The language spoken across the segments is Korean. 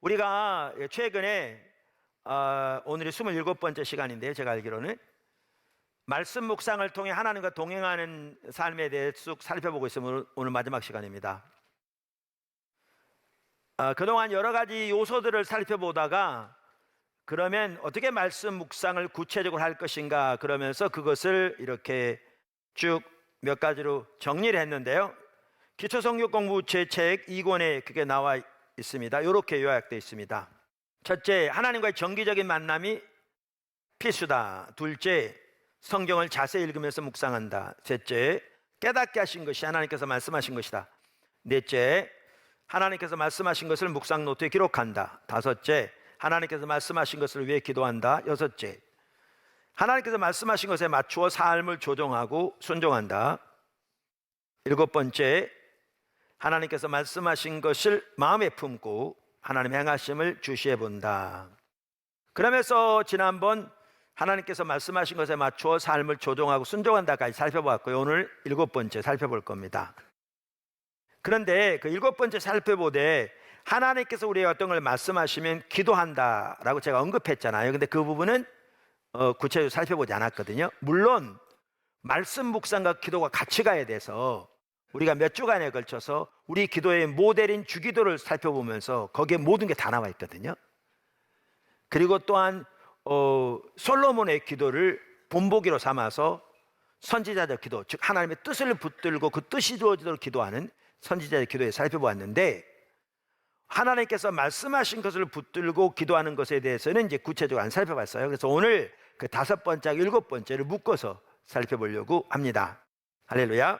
우리가 최근에 오늘이 27번째 시간인데요, 제가 알기로는 말씀 묵상을 통해 하나님과 동행하는 삶에 대해 쭉 살펴보고 있으면 오늘 마지막 시간입니다. 그동안 여러 가지 요소들을 살펴보다가 그러면 어떻게 말씀 묵상을 구체적으로 할 것인가, 그러면서 그것을 이렇게 쭉 몇 가지로 정리를 했는데요, 기초성경 공부 제 책 2권에 그게 나와 있습니다. 이렇게 요약되어 있습니다. 첫째, 하나님과의 정기적인 만남이 필수다. 둘째, 성경을 자세히 읽으면서 묵상한다. 셋째, 깨닫게 하신 것이 하나님께서 말씀하신 것이다. 넷째, 하나님께서 말씀하신 것을 묵상 노트에 기록한다. 다섯째, 하나님께서 말씀하신 것을 위해 기도한다. 여섯째, 하나님께서 말씀하신 것에 맞추어 삶을 조정하고 순종한다. 일곱 번째, 하나님께서 말씀하신 것을 마음에 품고 하나님의 행하심을 주시해 본다. 그러면서 지난번 하나님께서 말씀하신 것에 맞추어 삶을 조정하고 순종한다까지 살펴봤고요, 오늘 일곱 번째 살펴볼 겁니다. 그런데 그 일곱 번째 살펴보되 하나님께서 우리에게 어떤 걸 말씀하시면 기도한다라고 제가 언급했잖아요. 근데 그 부분은 구체적으로 살펴보지 않았거든요. 물론 말씀 묵상과 기도가 같이 가야 돼서 우리가 몇 주간에 걸쳐서 우리 기도의 모델인 주기도를 살펴보면서 거기에 모든 게 다 나와 있거든요. 그리고 또한 솔로몬의 기도를 본보기로 삼아서 선지자적 기도, 즉 하나님의 뜻을 붙들고 그 뜻이 이루어지도록 기도하는 선지자의 기도에 살펴보았는데, 하나님께서 말씀하신 것을 붙들고 기도하는 것에 대해서는 이제 구체적으로 안 살펴봤어요. 그래서 오늘 그 다섯 번째하고 일곱 번째를 묶어서 살펴보려고 합니다. 할렐루야.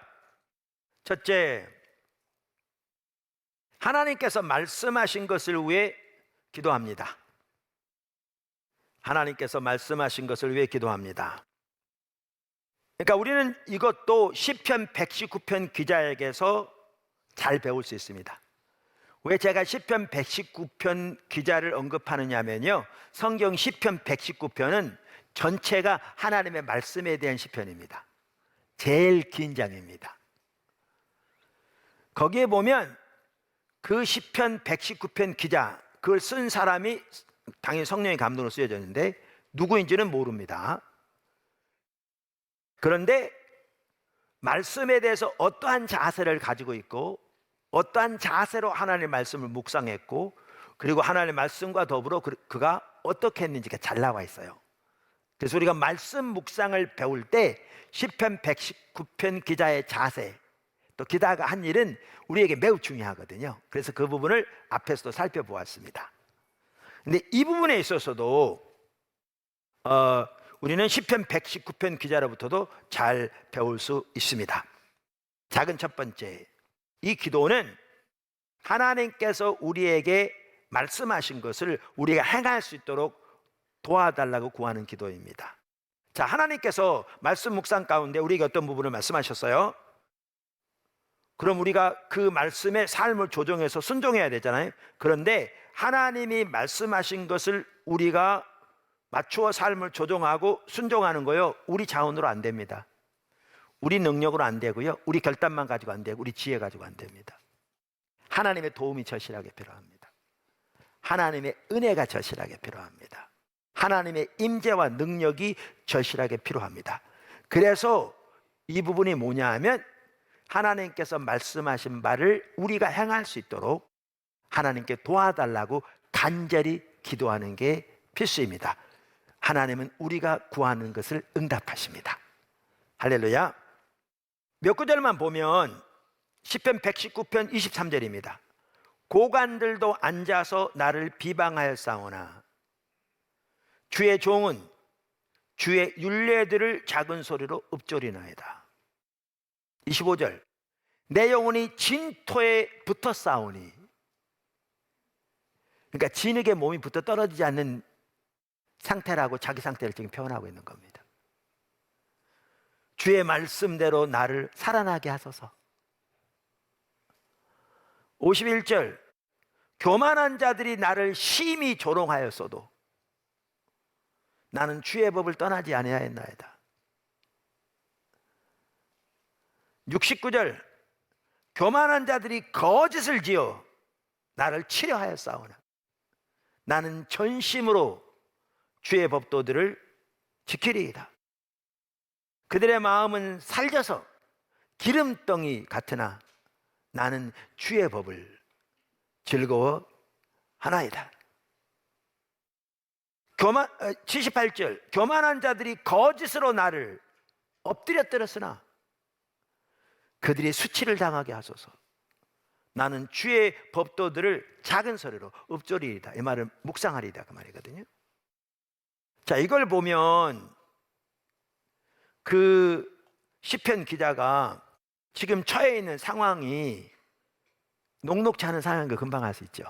첫째, 하나님께서 말씀하신 것을 위해 기도합니다. 하나님께서 말씀하신 것을 위해 기도합니다. 그러니까 우리는 이것도 시편 119편 기자에게서 잘 배울 수 있습니다. 왜 제가 시편 119편 기자를 언급하느냐면요, 성경 시편 119편은 전체가 하나님의 말씀에 대한 시편입니다. 제일 긴 장입니다. 거기에 보면 그 시편 119편 기자, 그걸 쓴 사람이 당연히 성령의 감동으로 쓰여졌는데 누구인지는 모릅니다. 그런데 말씀에 대해서 어떠한 자세를 가지고 있고 어떠한 자세로 하나님의 말씀을 묵상했고, 그리고 하나님의 말씀과 더불어 그가 어떻게 했는지가 잘 나와 있어요. 그래서 우리가 말씀 묵상을 배울 때 시편 119편 기자의 자세, 또 기자가 한 일은 우리에게 매우 중요하거든요. 그래서 그 부분을 앞에서도 살펴보았습니다. 근데 이 부분에 있어서도 우리는 시편 119편 기자로부터도 잘 배울 수 있습니다. 작은 첫 번째, 이 기도는 하나님께서 우리에게 말씀하신 것을 우리가 행할 수 있도록 도와달라고 구하는 기도입니다. 자, 하나님께서 말씀 묵상 가운데 우리에게 어떤 부분을 말씀하셨어요? 그럼 우리가 그 말씀의 삶을 조정해서 순종해야 되잖아요. 그런데 하나님이 말씀하신 것을 우리가 맞추어 삶을 조정하고 순종하는 거요, 우리 자원으로 안 됩니다. 우리 능력으로 안 되고요, 우리 결단만 가지고 안 되고 우리 지혜 가지고 안 됩니다. 하나님의 도움이 절실하게 필요합니다. 하나님의 은혜가 절실하게 필요합니다. 하나님의 임재와 능력이 절실하게 필요합니다. 그래서 이 부분이 뭐냐 하면, 하나님께서 말씀하신 바를 우리가 행할 수 있도록 하나님께 도와달라고 간절히 기도하는 게 필수입니다. 하나님은 우리가 구하는 것을 응답하십니다. 할렐루야. 몇 구절만 보면 시편 119편 23절입니다. 고관들도 앉아서 나를 비방하였사오나 주의 종은 주의 율례들을 작은 소리로 읊조리나이다. 25절, 내 영혼이 진토에 붙어 싸우니, 그러니까 진흙에 몸이 붙어 떨어지지 않는 상태라고 자기 상태를 지금 표현하고 있는 겁니다. 주의 말씀대로 나를 살아나게 하소서. 51절, 교만한 자들이 나를 심히 조롱하였어도 나는 주의 법을 떠나지 아니하였나이다. 69절, 교만한 자들이 거짓을 지어 나를 치려하였사오나 나는 전심으로 주의 법도들을 지키리이다. 그들의 마음은 살져서 기름덩이 같으나 나는 주의 법을 즐거워하나이다. 78절, 교만한 자들이 거짓으로 나를 엎드려뜨렸으나 그들이 수치를 당하게 하소서. 나는 주의 법도들을 작은 소리로 읊조리이다. 이 말은 묵상하리이다 그 말이거든요. 자, 이걸 보면 그 시편 기자가 지금 처해 있는 상황이 녹록지 않은 상황인 거 금방 알 수 있죠.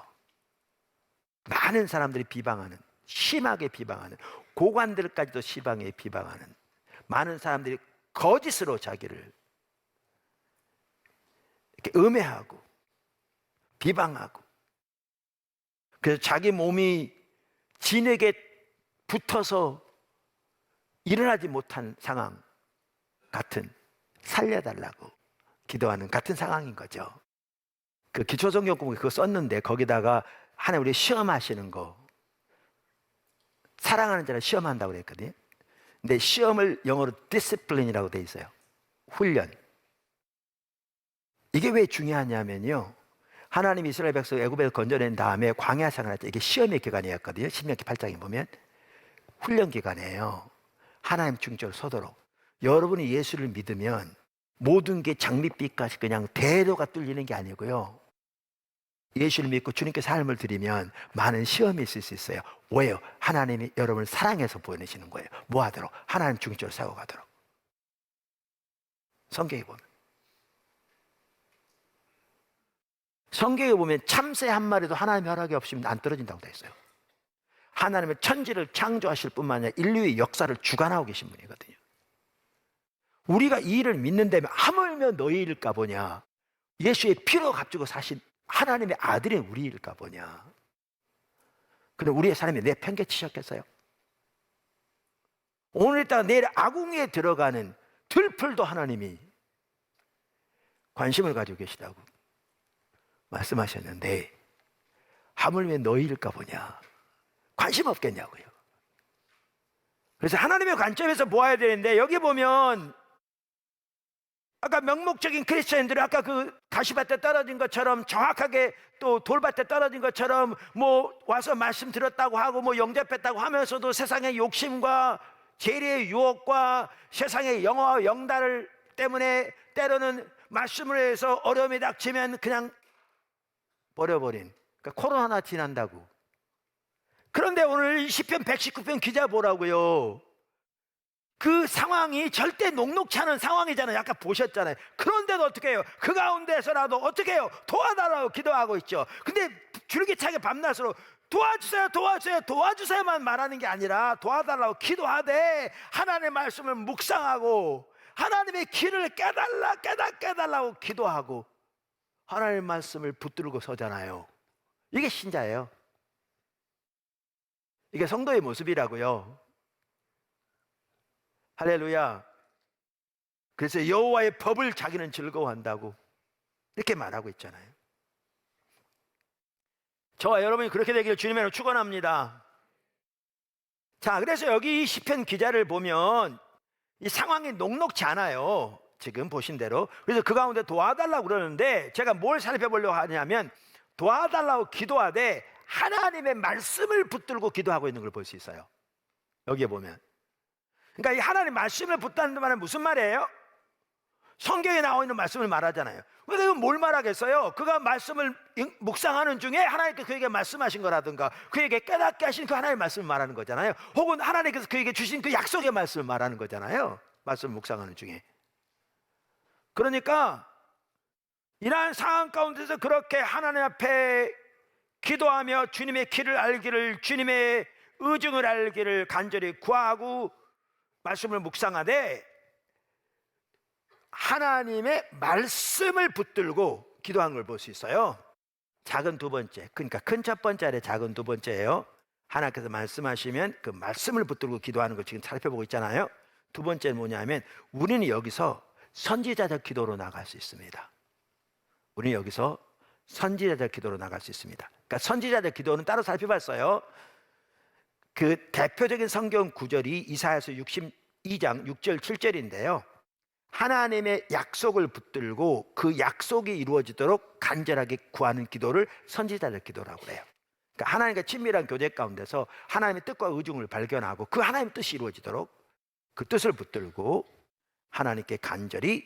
많은 사람들이 비방하는, 심하게 비방하는, 고관들까지도 시방에 비방하는, 많은 사람들이 거짓으로 자기를 이렇게 음해하고 비방하고, 그래서 자기 몸이 진에게 붙어서 일어나지 못한 상황 같은, 살려달라고 기도하는 같은 상황인 거죠. 그 기초성경 공부 그거 썼는데 거기다가 하나님 우리 시험하시는 거, 사랑하는 자를 시험한다고 그랬거든요. 근데 시험을 영어로 디시플린이라고 돼 있어요. 훈련. 이게 왜 중요하냐면요, 하나님이 이스라엘 백성 애굽에서 건져낸 다음에 광야 생활할 때 이게 시험의 기간이었거든요. 신명기 8장에 보면 훈련 기간이에요. 하나님 중적으로 서도록. 여러분이 예수를 믿으면 모든 게 장밋빛까지 그냥 대로가 뚫리는 게 아니고요, 예수를 믿고 주님께 삶을 드리면 많은 시험이 있을 수 있어요. 왜요? 하나님이 여러분을 사랑해서 보내시는 거예요. 뭐 하도록? 하나님 중적으로 세워가도록. 성경에 보면 참새 한 마리도 하나님의 허락이 없으면 안 떨어진다고 되어 있어요. 하나님은 천지를 창조하실 뿐만 아니라 인류의 역사를 주관하고 계신 분이거든요. 우리가 이 일을 믿는다면 하물며 너희일까 보냐, 예수의 피로 값주고 사신 하나님의 아들인 우리일까 보냐. 그럼 우리의 삶에 내 편개치셨겠어요? 오늘따라 내일 아궁이에 들어가는 들풀도 하나님이 관심을 가지고 계시다고 말씀하셨는데, 하물며 너희일까 보냐, 관심 없겠냐고요. 그래서 하나님의 관점에서 보아야 되는데, 여기 보면 아까 명목적인 크리스천들이 아까 그 가시밭에 떨어진 것처럼, 정확하게 또 돌밭에 떨어진 것처럼 뭐 와서 말씀 들었다고 하고 뭐 영접했다고 하면서도 세상의 욕심과 재리의 유혹과 세상의 영화와 영달 때문에 때로는 말씀을 해서 어려움이 닥치면 그냥 버려버린, 그러니까 코로나 지난다고. 그런데 오늘 시편 119편 기자 보라고요. 그 상황이 절대 녹록치 않은 상황이잖아요. 아까 보셨잖아요. 그런데도 어떻게 해요? 그 가운데서라도 어떻게 해요? 도와달라고 기도하고 있죠. 근데 줄기차게 밤낮으로 도와주세요, 도와주세요, 도와주세요만 말하는 게 아니라 도와달라고 기도하되 하나님의 말씀을 묵상하고 하나님의 길을 깨달라고 기도하고 하나님의 말씀을 붙들고 서잖아요. 이게 신자예요. 이게 성도의 모습이라고요. 할렐루야. 그래서 여호와의 법을 자기는 즐거워한다고 이렇게 말하고 있잖아요. 저와 여러분이 그렇게 되기를 주님으로 축원합니다. 자, 그래서 여기 이 시편 기자를 보면 이 상황이 녹록지 않아요. 지금 보신 대로. 그래서 그 가운데 도와달라고 그러는데, 제가 뭘 살펴보려고 하냐면 도와달라고 기도하되 하나님의 말씀을 붙들고 기도하고 있는 걸 볼 수 있어요. 여기에 보면. 그러니까 이 하나님 말씀을 붙다는 말은 무슨 말이에요? 성경에 나와 있는 말씀을 말하잖아요. 근데 이건 뭘 말하겠어요? 그가 말씀을 묵상하는 중에 하나님께서 그에게 말씀하신 거라든가 그에게 깨닫게 하신 그 하나님의 말씀을 말하는 거잖아요. 혹은 하나님께서 그에게 주신 그 약속의 말씀을 말하는 거잖아요. 말씀을 묵상하는 중에. 그러니까 이러한 상황 가운데서 그렇게 하나님 앞에 기도하며 주님의 길을 알기를, 주님의 의중을 알기를 간절히 구하고 말씀을 묵상하되 하나님의 말씀을 붙들고 기도한 걸 볼 수 있어요. 작은 두 번째, 그러니까 큰 첫 번째 아래 작은 두 번째예요. 하나님께서 말씀하시면 그 말씀을 붙들고 기도하는 걸 지금 살펴보고 있잖아요. 두 번째는 뭐냐면 우리는 여기서 선지자적 기도로 나갈 수 있습니다. 우리는 여기서 선지자들 기도로 나갈 수 있습니다. 그러니까 선지자들 기도는 따로 살펴봤어요. 그 대표적인 성경 구절이 이사야서 62장 6절 7절인데요. 하나님의 약속을 붙들고 그 약속이 이루어지도록 간절하게 구하는 기도를 선지자들 기도라고 해요. 그러니까 하나님과 친밀한 교제 가운데서 하나님의 뜻과 의중을 발견하고 그 하나님의 뜻이 이루어지도록 그 뜻을 붙들고 하나님께 간절히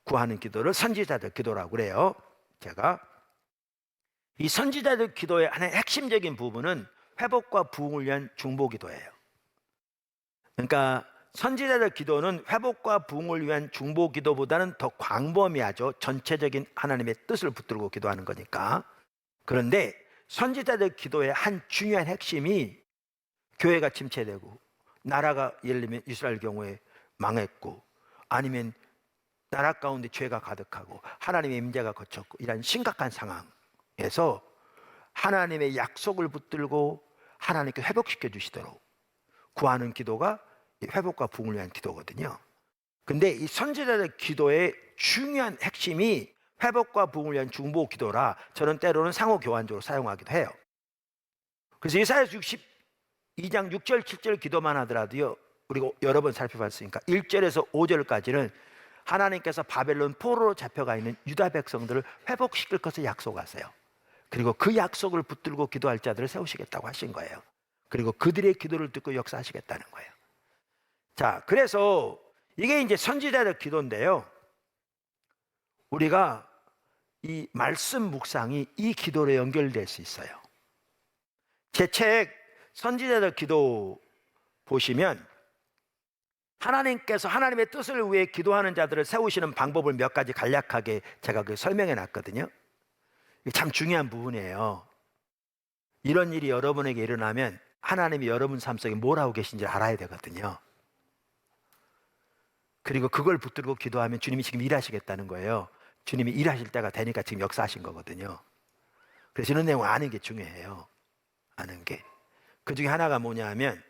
구하는 기도를 선지자들 기도라고 그래요. 제가 이 선지자들 기도의 하나의 핵심적인 부분은 회복과 부흥을 위한 중보 기도예요. 그러니까 선지자들 기도는 회복과 부흥을 위한 중보 기도보다는 더 광범위하죠. 전체적인 하나님의 뜻을 붙들고 기도하는 거니까. 그런데 선지자들 기도의 한 중요한 핵심이 교회가 침체되고 나라가 예를 들면 이스라엘 경우에 망했고 아니면 나라 가운데 죄가 가득하고 하나님의 임재가 거쳤고 이런 심각한 상황에서 하나님의 약속을 붙들고 하나님께 회복시켜 주시도록 구하는 기도가 회복과 부흥을 위한 기도거든요. 근데 이 선지자들 기도의 중요한 핵심이 회복과 부흥을 위한 중보 기도라 저는 때로는 상호 교환적으로 사용하기도 해요. 그래서 이사야서 62장 6절 7절 기도만 하더라도요, 우리가 여러 번 살펴봤으니까 1절에서 5절까지는 하나님께서 바벨론 포로로 잡혀가 있는 유다 백성들을 회복시킬 것을 약속하세요. 그리고 그 약속을 붙들고 기도할 자들을 세우시겠다고 하신 거예요. 그리고 그들의 기도를 듣고 역사하시겠다는 거예요. 자, 그래서 이게 이제 선지자들 기도인데요. 우리가 이 말씀 묵상이 이 기도로 연결될 수 있어요. 제 책 선지자들 기도 보시면 하나님께서 하나님의 뜻을 위해 기도하는 자들을 세우시는 방법을 몇 가지 간략하게 제가 설명해 놨거든요. 이게 참 중요한 부분이에요. 이런 일이 여러분에게 일어나면 하나님이 여러분 삶 속에 뭘 하고 계신지 알아야 되거든요. 그리고 그걸 붙들고 기도하면 주님이 지금 일하시겠다는 거예요. 주님이 일하실 때가 되니까 지금 역사하신 거거든요. 그래서 이런 내용을 아는 게 중요해요. 아는 게. 그 중에 하나가 뭐냐 하면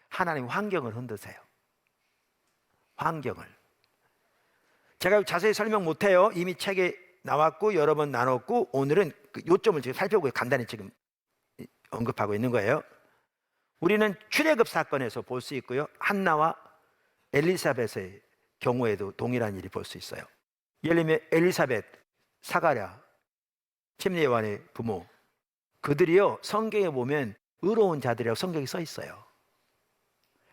하나님 환경을 흔드세요. 환경을. 제가 자세히 설명 못해요. 이미 책에 나왔고 여러 번 나눴고 오늘은 그 요점을 지금 살펴보고 간단히 지금 언급하고 있는 거예요. 우리는 출애굽 사건에서 볼 수 있고요. 한나와 엘리사벳의 경우에도 동일한 일이 볼 수 있어요. 예를 들면 엘리사벳, 사가랴, 침례요한의 부모, 그들이요 성경에 보면 의로운 자들이라고 성경에 써 있어요.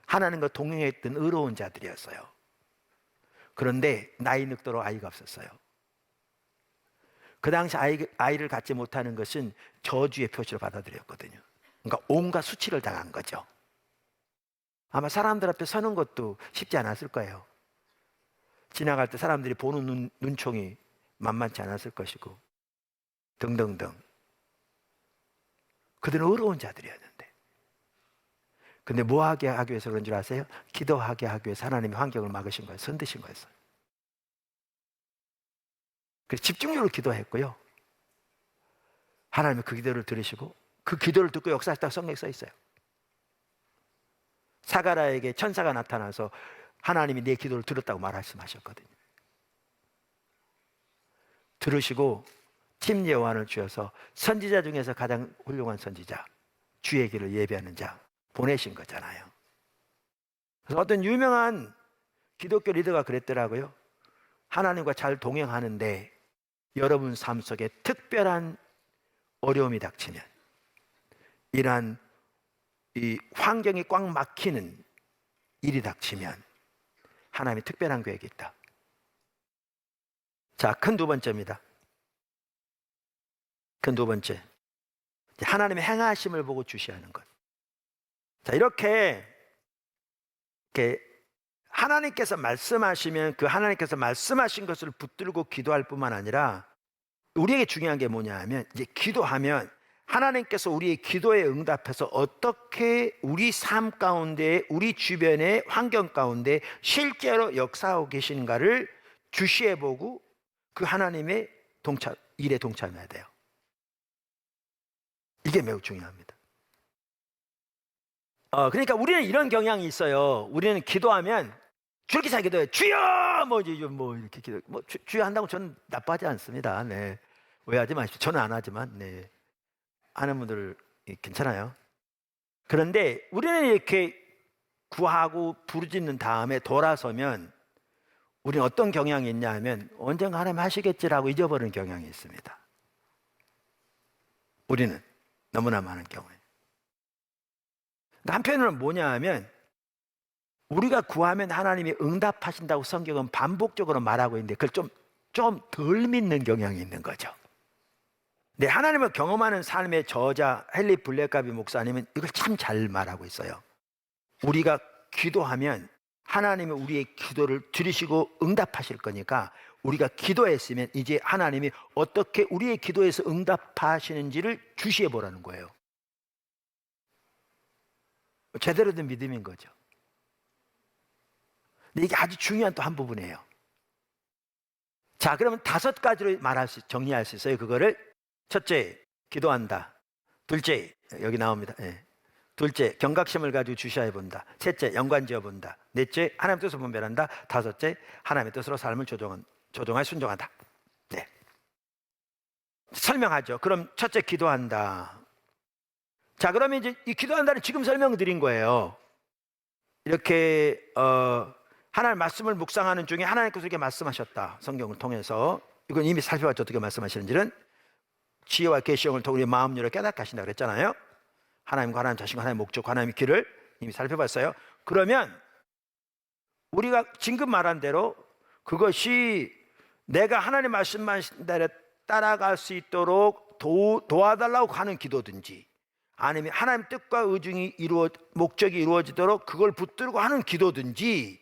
하나님과 동행했던 의로운 자들이었어요. 그런데 나이 늙도록 아이가 없었어요. 그 당시 아이를 갖지 못하는 것은 저주의 표시로 받아들였거든요. 그러니까 온갖 수치를 당한 거죠. 아마 사람들 앞에 서는 것도 쉽지 않았을 거예요. 지나갈 때 사람들이 보는 눈총이 만만치 않았을 것이고 등등등. 그들은 의로운 자들이었는데 근데 뭐 하게 하기 위해서 그런 줄 아세요? 기도하게 하기 위해서 하나님이 환경을 막으신 거예요. 선드신 거였어요. 그래서 집중적으로 기도했고요. 하나님이 그 기도를 들으시고 그 기도를 듣고 역사하셨다고 성경에 써 있어요. 사가랴에게 천사가 나타나서 하나님이 내 기도를 들었다고 말씀하셨거든요. 들으시고 침례요한을 주셔서 선지자 중에서 가장 훌륭한 선지자, 주의 길을 예비하는 자 보내신 거잖아요. 그래서 어떤 유명한 기독교 리더가 그랬더라고요. 하나님과 잘 동행하는데 여러분 삶 속에 특별한 어려움이 닥치면 이러한 이 환경이 꽉 막히는 일이 닥치면 하나님이 특별한 계획이 있다. 자, 큰 두 번째입니다. 큰 두 번째, 하나님의 행하심을 보고 주시하는 것. 자, 이렇게 하나님께서 말씀하시면 그 하나님께서 말씀하신 것을 붙들고 기도할 뿐만 아니라 우리에게 중요한 게 뭐냐 하면 이제 기도하면 하나님께서 우리의 기도에 응답해서 어떻게 우리 삶 가운데 우리 주변의 환경 가운데 실제로 역사하고 계신가를 주시해보고 그 하나님의 일에 동참해야 돼요. 이게 매우 중요합니다. 그러니까 우리는 이런 경향이 있어요. 우리는 기도하면 저렇게 잘 기도해요. 주여! 뭐 이렇게 기도, 주여 한다고 저는 나빠하지 않습니다. 네. 오해하지 마십시오. 저는 안 하지만, 네. 하는 분들 괜찮아요. 그런데 우리는 이렇게 구하고 부르짖는 다음에 돌아서면 우리는 어떤 경향이 있냐 하면 언젠가 하나님 하시겠지라고 잊어버리는 경향이 있습니다. 우리는 너무나 많은 경우에. 한편으로는 뭐냐 하면 우리가 구하면 하나님이 응답하신다고 성경은 반복적으로 말하고 있는데 그걸 좀 덜 믿는 경향이 있는 거죠. 네, 하나님을 경험하는 삶의 저자 헨리 블랙가비 목사님은 이걸 참 잘 말하고 있어요. 우리가 기도하면 하나님은 우리의 기도를 들으시고 응답하실 거니까 우리가 기도했으면 이제 하나님이 어떻게 우리의 기도에서 응답하시는지를 주시해 보라는 거예요. 제대로 된 믿음인 거죠. 근데 이게 아주 중요한 또 한 부분이에요. 자, 그러면 5가지로 정리할 수 있어요. 그거를 첫째, 기도한다. 둘째, 여기 나옵니다. 네. 둘째, 경각심을 가지고 주시해 본다. 셋째, 연관지어 본다. 넷째, 하나님의 뜻을 분별한다. 다섯째, 하나님의 뜻으로 삶을 조종하여 순종한다. 네. 설명하죠. 그럼 첫째, 기도한다. 자, 그러면 이제 이 기도한다는 지금 설명드린 거예요. 이렇게 하나님 말씀을 묵상하는 중에 하나님께서 이렇게 말씀하셨다. 성경을 통해서. 이건 이미 살펴봤죠. 어떻게 말씀하시는지는. 지혜와 계시형을 통해 우리 마음 열어 깨닫게 하신다 그랬잖아요. 하나님과 하나님 자신과 하나님의 목적과 하나님의 길을 이미 살펴봤어요. 그러면 우리가 지금 말한 대로 그것이 내가 하나님 말씀하신 대로 따라갈 수 있도록 도와달라고 하는 기도든지 아니면 하나님 뜻과 의중이 목적이 이루어지도록 그걸 붙들고 하는 기도든지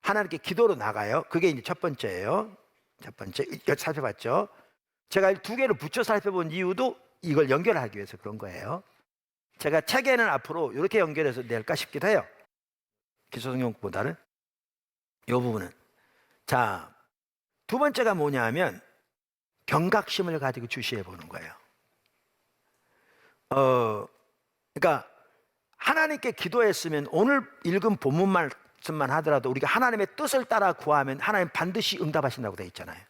하나님께 기도로 나가요. 그게 이제 첫 번째예요. 첫 번째, 이거 살펴봤죠. 제가 2개를 붙여 살펴본 이유도 이걸 연결하기 위해서 그런 거예요. 제가 책에는 앞으로 이렇게 연결해서 낼까 싶기도 해요. 기초성경보다는 이 부분은. 자, 두 번째가 뭐냐 하면 경각심을 가지고 주시해 보는 거예요. 그러니까 하나님께 기도했으면 오늘 읽은 본문 말씀만 하더라도 우리가 하나님의 뜻을 따라 구하면 하나님 반드시 응답하신다고 되어 있잖아요.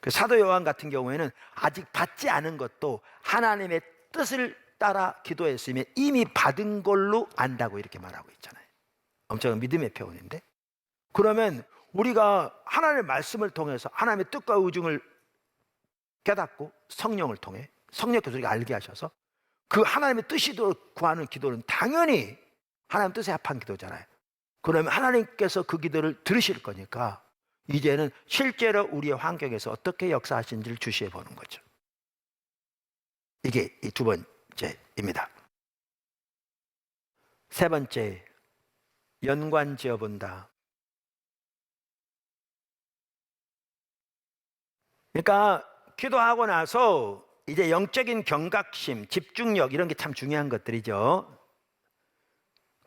그 사도 요한 같은 경우에는 아직 받지 않은 것도 하나님의 뜻을 따라 기도했으면 이미 받은 걸로 안다고 이렇게 말하고 있잖아요. 엄청난 믿음의 표현인데, 그러면 우리가 하나님의 말씀을 통해서 하나님의 뜻과 의중을 깨닫고 성령을 통해 성령께서 우리가 알게 하셔서 그 하나님의 뜻이도록 구하는 기도는 당연히 하나님 뜻에 합한 기도잖아요. 그러면 하나님께서 그 기도를 들으실 거니까 이제는 실제로 우리의 환경에서 어떻게 역사하시는지를 주시해 보는 거죠. 이게 이 두 번째입니다. 세 번째, 연관지어 본다. 그러니까 기도하고 나서 이제 영적인 경각심, 집중력 이런 게 참 중요한 것들이죠.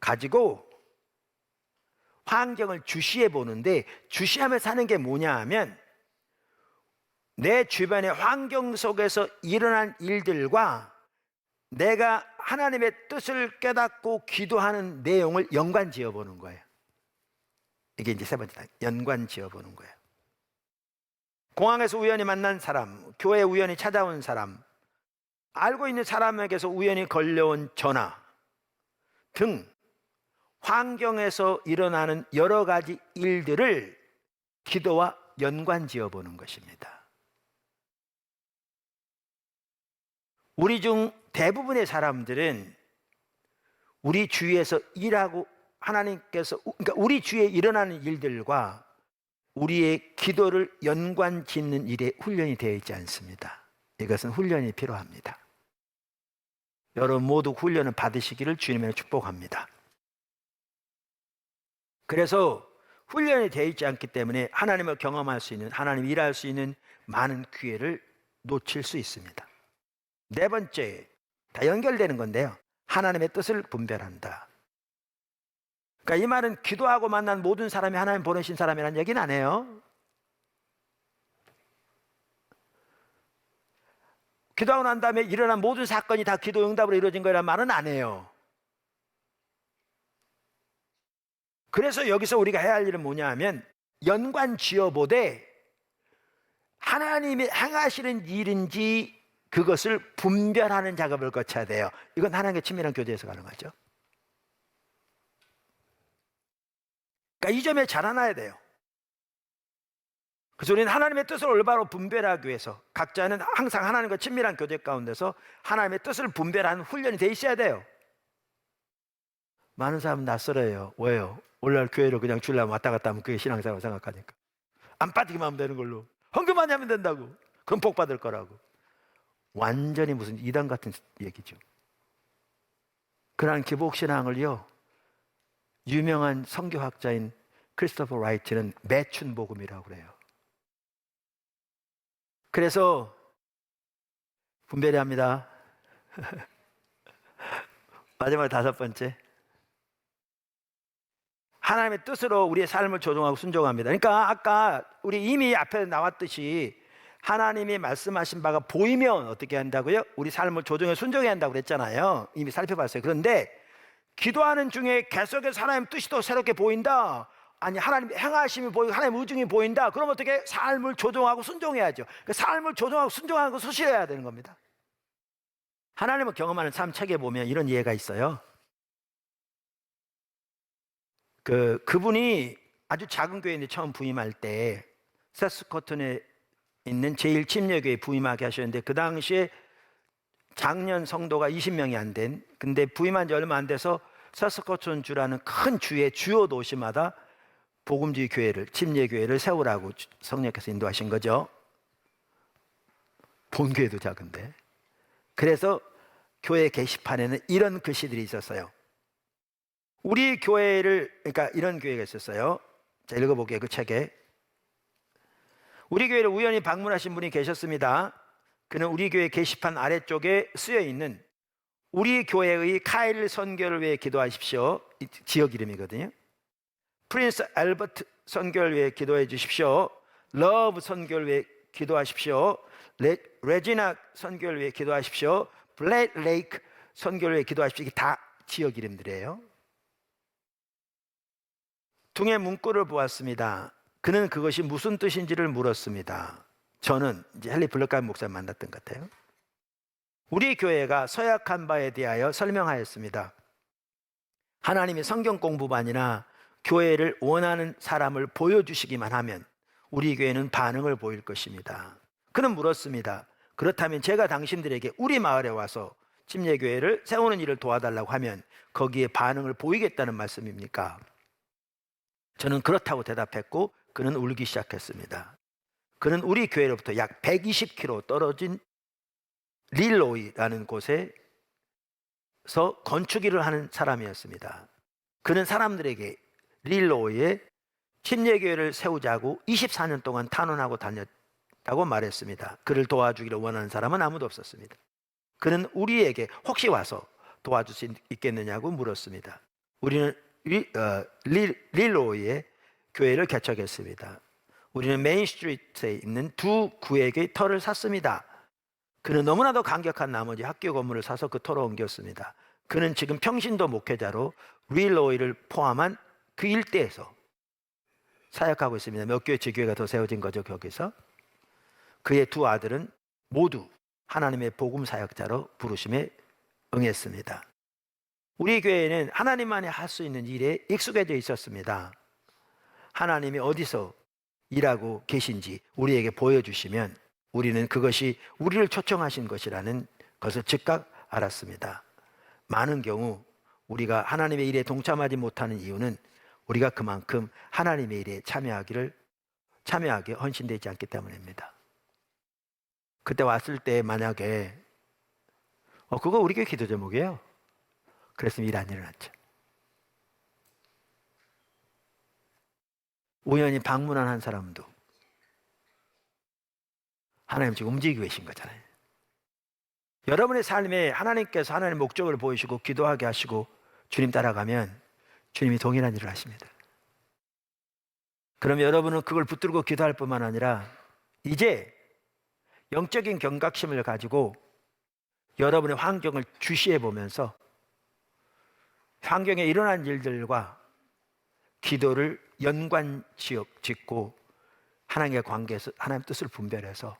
가지고 환경을 주시해 보는데, 주시하며 사는 게 뭐냐 하면 내 주변의 환경 속에서 일어난 일들과 내가 하나님의 뜻을 깨닫고 기도하는 내용을 연관지어 보는 거예요. 이게 이제 세 번째다. 연관지어 보는 거예요. 공항에서 우연히 만난 사람, 교회에 우연히 찾아온 사람, 알고 있는 사람에게서 우연히 걸려온 전화 등 환경에서 일어나는 여러 가지 일들을 기도와 연관지어 보는 것입니다. 우리 중 대부분의 사람들은 우리 주위에서 일하고 하나님께서, 그러니까 우리 주위에 일어나는 일들과 우리의 기도를 연관 짓는 일에 훈련이 되어 있지 않습니다. 이것은 훈련이 필요합니다. 여러분 모두 훈련을 받으시기를 주님의 축복합니다. 그래서 훈련이 되어 있지 않기 때문에 하나님을 경험할 수 있는, 하나님 일할 수 있는 많은 기회를 놓칠 수 있습니다. 네 번째, 다 연결되는 건데요. 하나님의 뜻을 분별한다. 그러니까 이 말은 기도하고 만난 모든 사람이 하나님 보내신 사람이라는 얘기는 안 해요. 기도하고 난 다음에 일어난 모든 사건이 다 기도 응답으로 이루어진 거라는 말은 안 해요. 그래서 여기서 우리가 해야 할 일은 뭐냐 하면 연관 지어보되 하나님이 행하시는 일인지 그것을 분별하는 작업을 거쳐야 돼요. 이건 하나님과 친밀한 교제에서 가능하죠. 그러니까 이 점에 자라나야 돼요. 그래서 우리는 하나님의 뜻을 올바로 분별하기 위해서 각자는 항상 하나님과 친밀한 교제 가운데서 하나님의 뜻을 분별하는 훈련이 돼 있어야 돼요. 많은 사람은 낯설어요. 왜요? 오늘날 교회로 그냥 주일날 왔다 갔다 하면 그게 신앙생활 생각하니까. 안 빠지기만 하면 되는 걸로. 헌금만 하면 된다고. 그럼 복 받을 거라고. 완전히 무슨 이단 같은 얘기죠. 그러한 기복신앙을요, 유명한 선교학자인 크리스토퍼 라이트는 매춘 복음이라고 그래요. 그래서 분별해야 합니다. 마지막 5번째, 하나님의 뜻으로 우리의 삶을 조종하고 순종합니다. 그러니까 아까 우리 이미 앞에 나왔듯이 하나님이 말씀하신 바가 보이면 어떻게 한다고요? 우리 삶을 조정해 순종해야 한다고 그랬잖아요. 이미 살펴봤어요. 그런데 기도하는 중에 계속해서 하나님 뜻이 또 새롭게 보인다, 아니 하나님 행하심이 보이고 하나님 의중이 보인다, 그럼 어떻게? 삶을 조정하고 순종해야죠. 그 삶을 조정하고 순종하는 거 수시해야 되는 겁니다. 하나님을 경험하는 삶 책에 보면 이런 예가 있어요. 그분이 아주 작은 교회인데 처음 부임할 때 세스코튼에 있는 제1침례교회에 부임하게 하셨는데, 그 당시에 작년 성도가 20명이 안 된, 근데 부임한 지 얼마 안 돼서 세스코튼 주라는 큰 주의 주요 도시마다 복음주의 교회를, 침례교회를 세우라고 성령께서 인도하신 거죠. 본교회도 작은데. 그래서 교회 게시판에는 이런 글씨들이 있었어요. 우리 교회를, 그러니까 이런 교회가 있었어요. 자, 읽어볼게요. 그 책에. 우리 교회를 우연히 방문하신 분이 계셨습니다. 그는 우리 교회 게시판 아래쪽에 쓰여 있는 우리 교회의 카일 선교를 위해 기도하십시오, 지역 이름이거든요. 프린스 알버트 선교를 위해 기도해 주십시오, 러브 선교를 위해 기도하십시오, 레지나 선교를 위해 기도하십시오, 블랙 레이크 선교를 위해 기도하십시오. 이게 다 지역 이름들이에요. 등에 문구를 보았습니다. 그는 그것이 무슨 뜻인지를 물었습니다. 저는 이제 헨리 블러카임 목사님 만났던 것 같아요. 우리 교회가 서약한 바에 대하여 설명하였습니다. 하나님이 성경 공부만이나 교회를 원하는 사람을 보여주시기만 하면 우리 교회는 반응을 보일 것입니다. 그는 물었습니다. 그렇다면 제가 당신들에게 우리 마을에 와서 침례교회를 세우는 일을 도와달라고 하면 거기에 반응을 보이겠다는 말씀입니까? 저는 그렇다고 대답했고, 그는 울기 시작했습니다. 그는 우리 교회로부터 약 120km 떨어진 릴로이라는 곳에서 건축 일을 하는 사람이었습니다. 그는 사람들에게 릴로이에 침례교회를 세우자고 24년 동안 탄원하고 다녔다고 말했습니다. 그를 도와주기를 원하는 사람은 아무도 없었습니다. 그는 우리에게 혹시 와서 도와줄 수 있겠느냐고 물었습니다. 우리는 릴로이에 교회를 개척했습니다. 우리는 메인 스트리트에 있는 두 구에게 터를 샀습니다. 그는 너무나도 감격한 나머지 학교 건물을 사서 그 터로 옮겼습니다. 그는 지금 평신도 목회자로 릴로이를 포함한 그 일대에서 사역하고 있습니다. 몇 교회 지교회가 더 세워진 거죠. 거기서 그의 두 아들은 모두 하나님의 복음 사역자로 부르심에 응했습니다. 우리 교회는 하나님만이 할 수 있는 일에 익숙해져 있었습니다. 하나님이 어디서 일하고 계신지 우리에게 보여주시면 우리는 그것이 우리를 초청하신 것이라는 것을 즉각 알았습니다. 많은 경우 우리가 하나님의 일에 동참하지 못하는 이유는 우리가 그만큼 하나님의 일에 참여하게 헌신되지 않기 때문입니다. 그때 왔을 때 만약에 그거 우리 교회 기도 제목이에요, 그랬으면 일 안 일어났죠. 우연히 방문한 한 사람도 하나님 지금 움직이고 계신 거잖아요. 여러분의 삶에 하나님께서 하나님의 목적을 보이시고 기도하게 하시고 주님 따라가면 주님이 동일한 일을 하십니다. 그럼 여러분은 그걸 붙들고 기도할 뿐만 아니라 이제 영적인 경각심을 가지고 여러분의 환경을 주시해 보면서 환경에 일어난 일들과 기도를 연관 짓고 하나님의 관계에서 하나님 뜻을 분별해서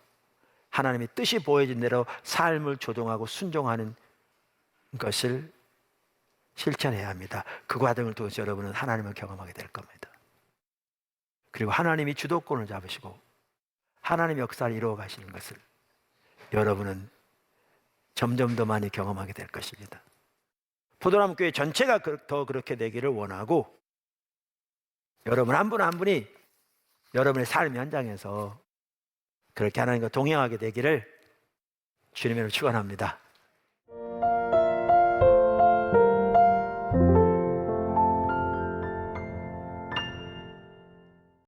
하나님의 뜻이 보여진 대로 삶을 조정하고 순종하는 것을 실천해야 합니다. 그 과정을 통해서 여러분은 하나님을 경험하게 될 겁니다. 그리고 하나님이 주도권을 잡으시고 하나님의 역사를 이루어 가시는 것을 여러분은 점점 더 많이 경험하게 될 것입니다. 포도나무 교회 전체가 더 그렇게 되기를 원하고, 여러분 한 분 한 분이 여러분의 삶 현장에서 그렇게 하나님과 동행하게 되기를 주님으로 축원합니다.